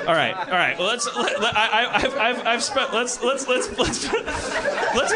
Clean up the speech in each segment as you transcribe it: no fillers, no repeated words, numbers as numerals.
All right. Well, let's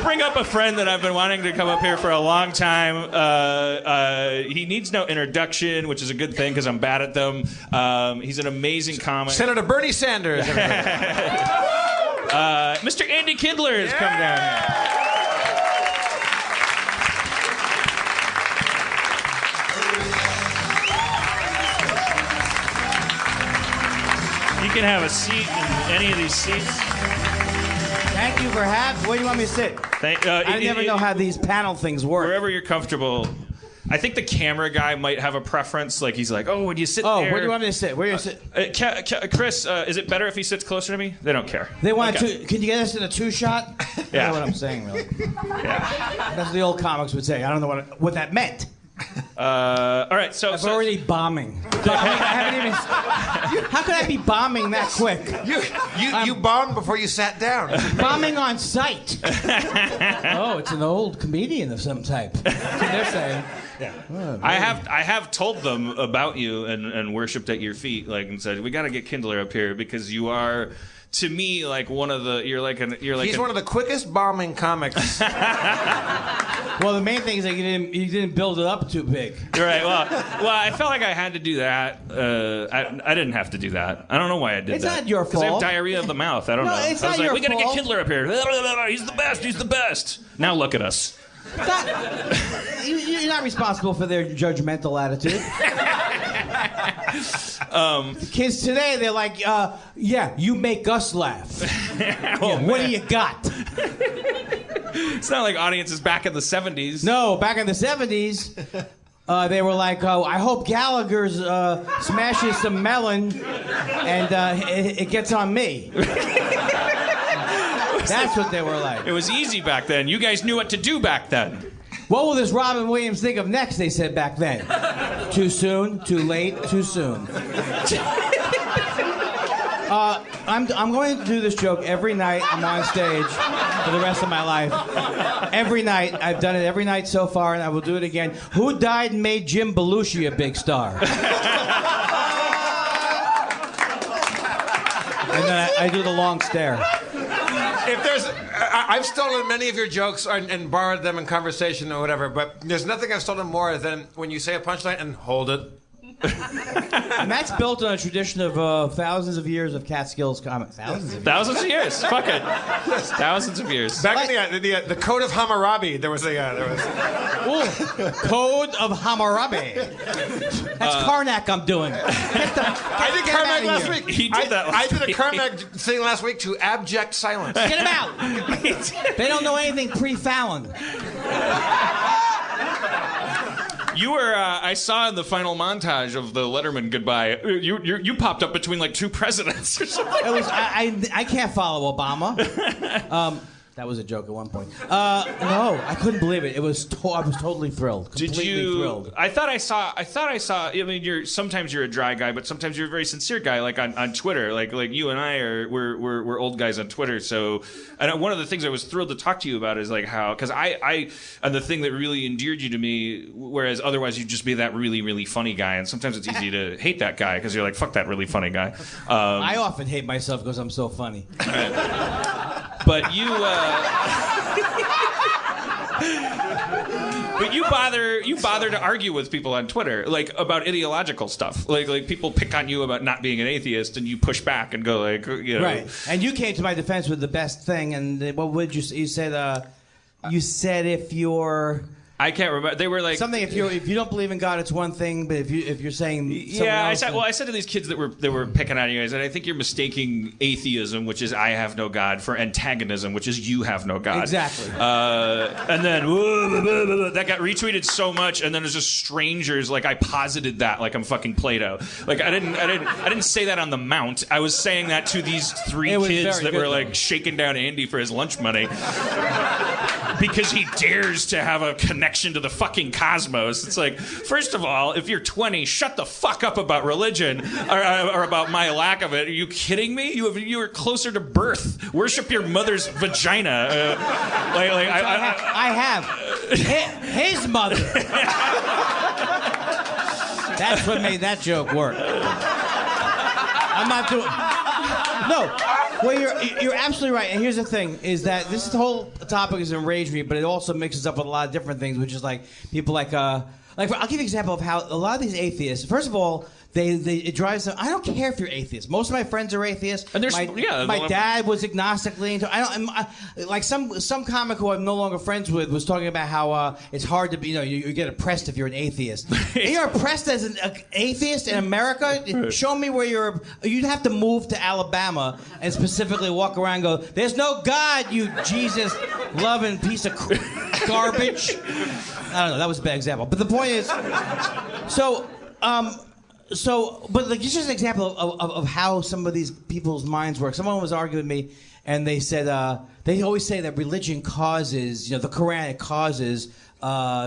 bring up a friend that I've been wanting to come up here for a long time. He needs no introduction, which is a good thing because I'm bad at them. He's an amazing comic. Senator Bernie Sanders. Mr. Andy Kindler has come down here. You can have a seat in any of these seats. Thank you for having. Where do you want me to sit? I never know how these panel things work. Wherever you're comfortable. I think the camera guy might have a preference. Like he's like, oh, would you sit there? Oh, where do you want me to sit? Where do you sit? Chris, is it better if he sits closer to me? They don't care. They want to. Can you get us in a two-shot? Yeah. I don't know what I'm saying, really. Yeah. That's what the old comics would say. I don't know what that meant. All right, so I'm already bombing. I haven't even. How could I be bombing that quick? You bombed before you sat down. Bombing on sight. Oh, it's an old comedian of some type. That's what they're saying. Yeah. Oh, I have told them about you and worshipped at your feet, like, and said we got to get Kindler up here because you are. To me, like one of the, He's one of the quickest bombing comics. Well, the main thing is that you didn't build it up too big. Right. Well, I felt like I had to do that. I didn't have to do that. I don't know why I did that. It's not your fault. Because I have diarrhea of the mouth. I don't know. It's not your fault. We got to get Kindler up here. He's the best. He's the best. Now look at us. You're not responsible for their judgmental attitude. Kids today, they're like, yeah, you make us laugh. What do you got? It's not like audiences back in the 70s. No, back in the 70s, they were like, I hope Gallagher smashes some melon and it gets on me. That's what they were like. It was easy back then. You guys knew what to do back then. What will this Robin Williams think of next, they said back then. Too soon, too late, too soon. I'm going to do this joke every night I'm on stage for the rest of my life. Every night. I've done it every night so far, and I will do it again. Who died and made Jim Belushi a big star? And then I do the long stare. If there's, I've stolen many of your jokes and borrowed them in conversation or whatever, but there's nothing I've stolen more than when you say a punchline and hold it. And that's built on a tradition of thousands of years of Catskills comics. Thousands of years. Fuck it. Thousands of years. Back in the Code of Hammurabi, there was Ooh, Code of Hammurabi. That's Karnak I'm doing. I did Karnak last week. He did that last I did a Karnak thing last week to abject silence. Get him out. They don't know anything pre-Fallon. You were, I saw in the final montage of the Letterman goodbye, you popped up between like two presidents or something. It was, I can't follow Obama. That was a joke at one point. No, I couldn't believe it. I was totally thrilled. Completely thrilled. I thought I saw. I mean, sometimes you're a dry guy, but sometimes you're a very sincere guy. Like on Twitter, like you and I we're old guys on Twitter. So, and one of the things I was thrilled to talk to you about is like how, because I and the thing that really endeared you to me, whereas otherwise you'd just be that really, really funny guy, and sometimes it's easy to hate that guy because you're like, fuck that really funny guy. I often hate myself because I'm so funny. But you. But you bother to argue with people on Twitter, like about ideological stuff. Like people pick on you about not being an atheist, and you push back and go like, you know. Right. And you came to my defense with the best thing. And what would you say? You said if you're. I can't remember. They were like something. If you don't believe in God, it's one thing. But if you're saying I said to these kids that were picking on you guys, and I think you're mistaking atheism, which is I have no God, for antagonism, which is you have no God. Exactly. And then that got retweeted so much, and then it's just strangers. Like I posited that like I'm fucking Plato. Like I didn't say that on the Mount. I was saying that to these three kids that were like shaking down Andy for his lunch money because he dares to have a connection to the fucking cosmos. It's like, first of all, if you're 20, shut the fuck up about religion or about my lack of it. Are you kidding me? You were closer to birth. Worship your mother's vagina. I have his mother. That's what made that joke work. I'm not doing. No. Well, you're absolutely right. And here's the thing: is that this whole topic has enraged me, but it also mixes up with a lot of different things, which is like people like I'll give you an example of how a lot of these atheists. First of all, it drives them. I don't care if you're atheist. Most of my friends are atheists. And my dad was agnostic. Like some comic who I'm no longer friends with was talking about how it's hard to be. You get oppressed if you're an atheist. And you're oppressed as an atheist in America. Show me where you'd have to move to Alabama and specifically walk around and go, "There's no God, you Jesus loving piece of garbage." I don't know. That was a bad example. But the point is, but like it's just an example of how some of these people's minds work. Someone was arguing with me, and they said they always say that religion causes, the Quran causes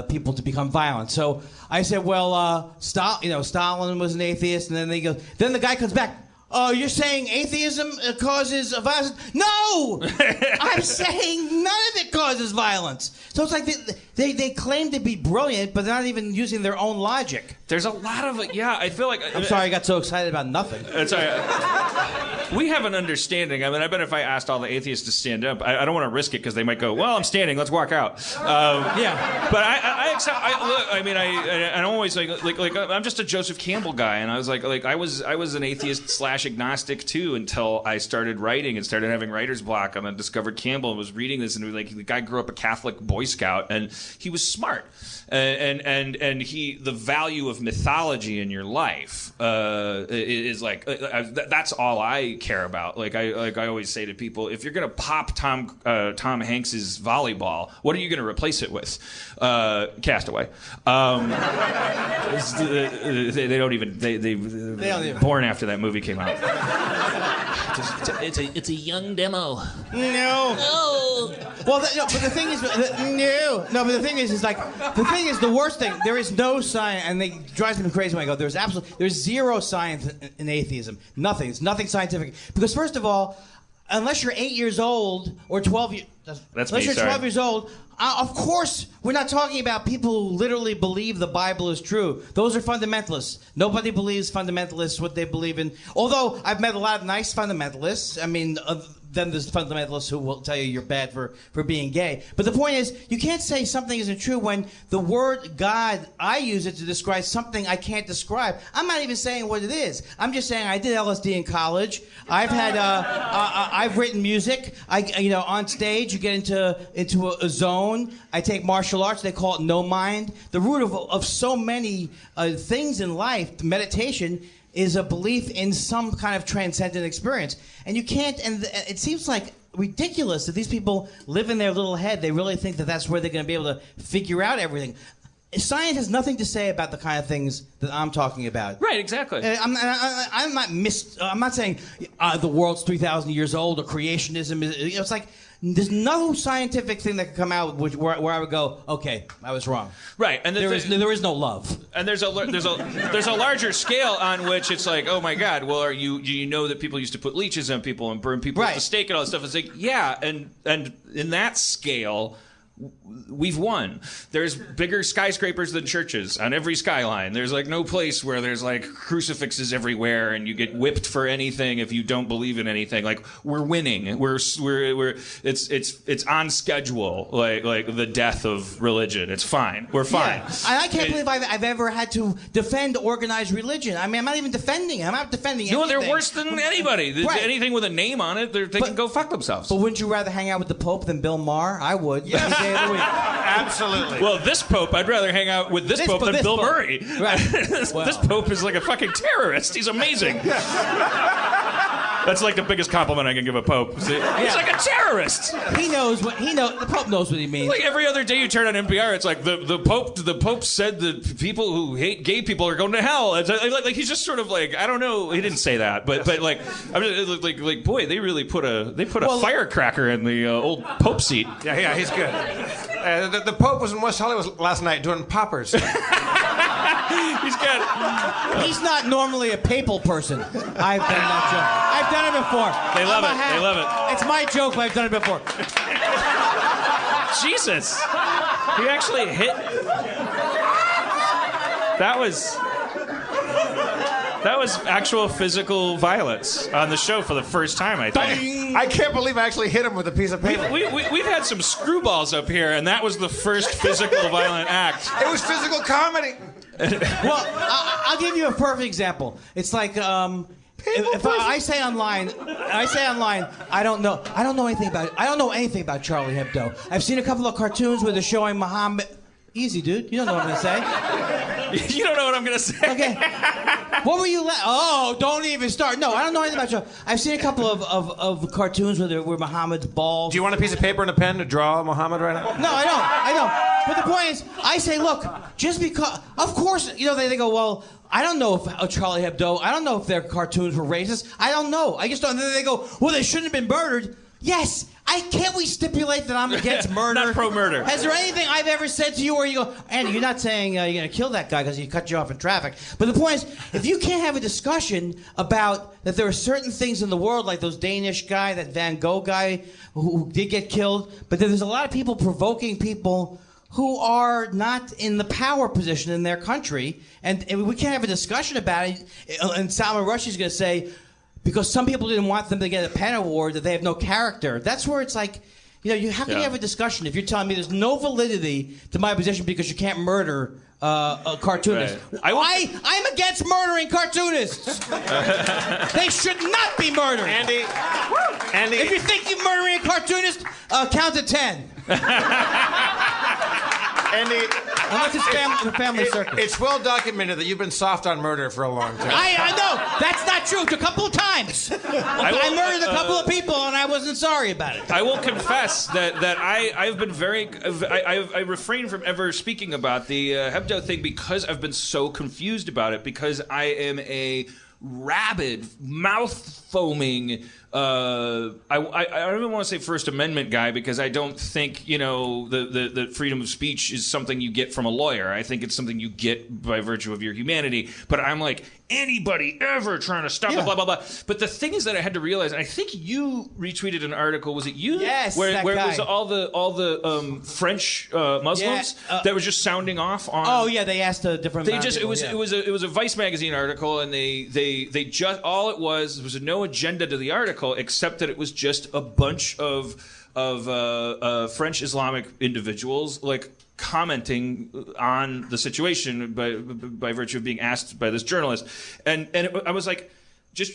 people to become violent. So I said, well, Stalin was an atheist, and then the guy comes back. Oh, you're saying atheism causes violence? No! I'm saying none of it causes violence. So it's like they claim to be brilliant, but they're not even using their own logic. There's a lot of I feel like... I'm sorry I got so excited about nothing. It's all right. We have an understanding. I mean, I bet if I asked all the atheists to stand up, I don't want to risk it because they might go, well, I'm standing, let's walk out. Yeah. But I accept... Look, I mean, I'm always like I'm just a Joseph Campbell guy, and I was like I was an atheist / agnostic too until I started writing and started having writer's block, and then discovered Campbell and was reading this, and the guy grew up a Catholic Boy Scout, and he was smart, and the value of mythology in your life is like that's all I care about. Like I always say to people, if you're gonna pop Tom Hanks's volleyball, what are you gonna replace it with? Castaway. They don't even born after that movie came out. It's a young demo. No. Well, but the thing is, no. But the thing is like the thing is the worst thing. There is no science, and they drives me crazy when I go. There's zero science in atheism. Nothing. It's nothing scientific. Because first of all, unless you're 8 years old or 12 years, unless you're 12 years old. Of course, we're not talking about people who literally believe the Bible is true. Those are fundamentalists. Nobody believes fundamentalists what they believe in. Although I've met a lot of nice fundamentalists. I mean, then there's fundamentalists who will tell you you're bad for being gay. But the point is, you can't say something isn't true when the word God, I use it to describe something I can't describe. I'm not even saying what it is. I'm just saying I did LSD in college. I've had, I've written music. On stage, you get into a zone. I take martial arts. They call it no mind. The root of so many things in life, meditation, is a belief in some kind of transcendent experience. And you can't, and it seems like ridiculous that these people live in their little head. They really think that that's where they're going to be able to figure out everything. Science has nothing to say about the kind of things that I'm talking about. Right, exactly. I'm not saying the world's 3,000 years old or creationism is. It's like there's no scientific thing that can come out where I would go, okay, I was wrong. Right, and there is no love. And there's a larger scale on which it's like, oh my God, well, do you know that people used to put leeches on people and burn people at the stake and all that stuff? It's like, yeah, and in that scale, we've won. There's bigger skyscrapers than churches on every skyline. There's like no place where there's like crucifixes everywhere and you get whipped for anything if you don't believe in anything. Like we're winning. It's on schedule. Like the death of religion. It's fine. We're fine. Yeah. And I can't believe I've ever had to defend organized religion. I mean, I'm not even defending it. I'm not defending anything. No, they're worse than anybody. Right. Anything with a name on it, they can go fuck themselves. But wouldn't you rather hang out with the Pope than Bill Maher? I would. Yes. Day of the week. Absolutely. Well, this Pope, I'd rather hang out with this Pope than Bill Murray. Right. This Pope is like a fucking terrorist. He's amazing. That's like the biggest compliment I can give a Pope. He's like a terrorist. The Pope knows what he means. Like every other day you turn on NPR, it's like the Pope said that people who hate gay people are going to hell. It's like he's just sort of like, I don't know. He didn't say that, but like I'm just, like boy, they really put a firecracker in the old Pope seat. Yeah, he's good. The Pope was in West Hollywood last night doing poppers. He's not normally a papal person. I've done that joke. I've done it before. They love it. They love it. It's my joke, but I've done it before. Jesus. He actually hit. That was. That was actual physical violence on the show for the first time, I think. I can't believe I actually hit him with a piece of paper. We've had some screwballs up here, and that was the first physical violent act. It was physical comedy. Well, I'll give you a perfect example. It's like if I say online, I don't know anything about Charlie Hebdo. I've seen a couple of cartoons where they're showing Muhammad. Easy, dude. You don't know what I'm gonna say. You don't know what I'm gonna say. Okay. What were you? Oh, don't even start. No, I don't know anything about Charlie. I've seen a couple of cartoons where Muhammad's bald. Do you want a piece of paper and a pen to draw Muhammad right now? No, I don't. But the point is, I say, look, just because, of course, they go, well, I don't know if Charlie Hebdo, I don't know if their cartoons were racist. I don't know. I just don't. And then they go, well, they shouldn't have been murdered. Yes. Can't we stipulate that I'm against murder? Not pro-murder. Has there anything I've ever said to you where you go, Andy, you're not saying you're going to kill that guy because he cut you off in traffic. But the point is, if you can't have a discussion about that there are certain things in the world, like those Danish guy, that Van Gogh guy who did get killed, but there's a lot of people provoking people who are not in the power position in their country, and we can't have a discussion about it, and Salman Rushdie's going to say, because some people didn't want them to get a PEN award, that they have no character. That's where it's like, how can you have a discussion if you're telling me there's no validity to my position because you can't murder a cartoonist? Right. I'm against murdering cartoonists. They should not be murdered. Andy, if you think you're murdering a cartoonist, count to 10. Andy, unless it's family circus. It's well documented that you've been soft on murder for a long time. I know. That's not true. It's a couple of times. I murdered a couple of people, and I wasn't sorry about it. I will confess that I've been I refrain from ever speaking about the Hebdo thing because I've been so confused about it, because I am a rabid, mouth-foaming, I don't even want to say First Amendment guy, because I don't think, the freedom of speech is something you get from a lawyer. I think it's something you get by virtue of your humanity. But I'm like, anybody ever trying to stop it, blah, blah, blah. But the thing is that I had to realize, and I think you retweeted an article, was it you? Yes, where that it guy. was all the French Muslims that was just sounding off on. Oh yeah, they asked a different. It was a Vice magazine article, and they just, all it was no agenda to the article except that it was just a bunch of French Islamic individuals like commenting on the situation by virtue of being asked by this journalist, and I was like,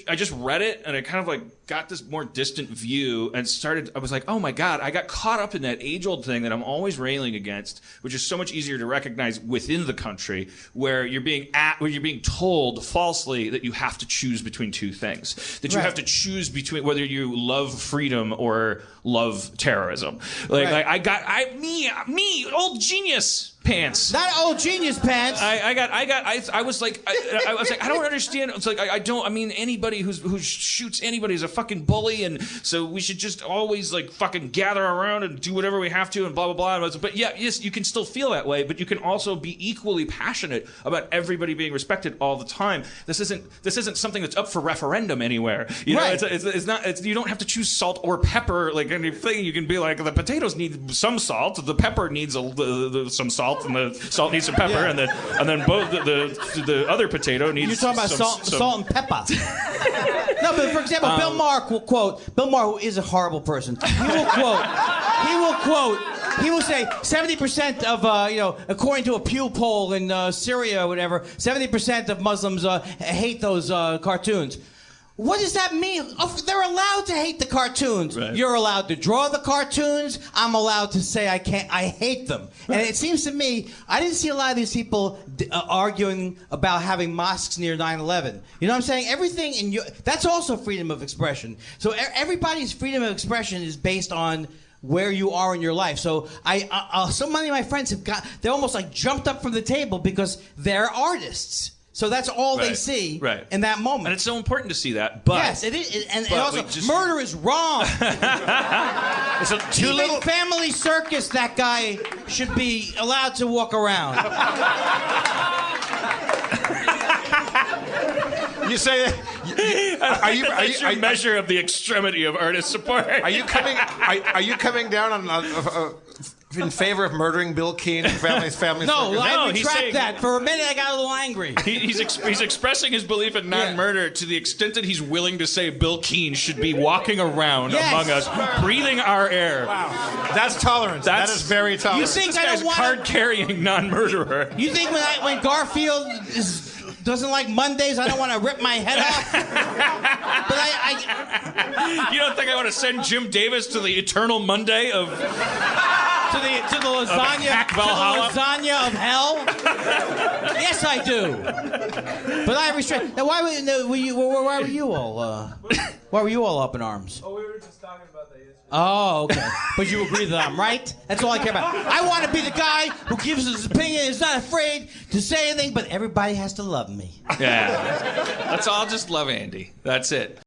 I just read it, and I kind of like got this more distant view and I was like, oh my God, I got caught up in that age-old thing that I'm always railing against, which is so much easier to recognize within the country, where you're being told falsely that you have to choose between two things, that you have to choose between whether you love freedom or love terrorism. Me, old genius pants. Not old genius pants. I was like, I don't understand. It's like, anybody who shoots anybody is a fucking bully, and so we should just always like fucking gather around and do whatever we have to and blah, blah, blah. But yeah, yes, you can still feel that way, but you can also be equally passionate about everybody being respected all the time. This isn't something that's up for referendum anywhere. It's not. You don't have to choose salt or pepper like anything. You can be like, the potatoes need some salt, the pepper needs some salt, and the salt needs some pepper, and then both the other potato needs. You're talking about salt and pepper. No, but for example, Bill Maher will quote. Bill Maher, who is a horrible person, he will say 70% of according to a Pew poll in Syria or whatever, 70% of Muslims hate those cartoons. What does that mean? They're allowed to hate the cartoons. Right. You're allowed to draw the cartoons. I'm allowed to say I hate them. And it seems to me, I didn't see a lot of these people arguing about having mosques near 9/11. You know what I'm saying? Everything that's also freedom of expression. So everybody's freedom of expression is based on where you are in your life. So so many of my friends they're almost like jumped up from the table because they're artists. So that's all they see in that moment. And it's so important to see that. But yes, it is. And also, murder is wrong. It's a little family circus. That guy should be allowed to walk around. You say that? Are you measure of the extremity of artist support? Are you coming down on in favor of murdering Bill Keane and family? No, I he's retract saying- that. For a minute, I got a little angry. He's expressing his belief in non-murder to the extent that he's willing to say Bill Keane should be walking around among us, breathing our air. Wow, that's tolerance. That is very tolerant. You think This I guy's don't want? card-carrying non-murderer. You think when Garfield doesn't like Mondays, I don't want to rip my head off? But You don't think I want to send Jim Davis to the eternal Monday of to the lasagna, Hack Valhalla? to the lasagna of hell? Yes, I do. But I restrict. Now, why were you all? Why were you all up in arms? Oh, we were just talking about that yesterday. Oh, okay. But you agree that I'm right? That's all I care about. I want to be the guy who gives his opinion, is not afraid to say anything, but everybody has to love me. Yeah. Let's all just love Andy. That's it.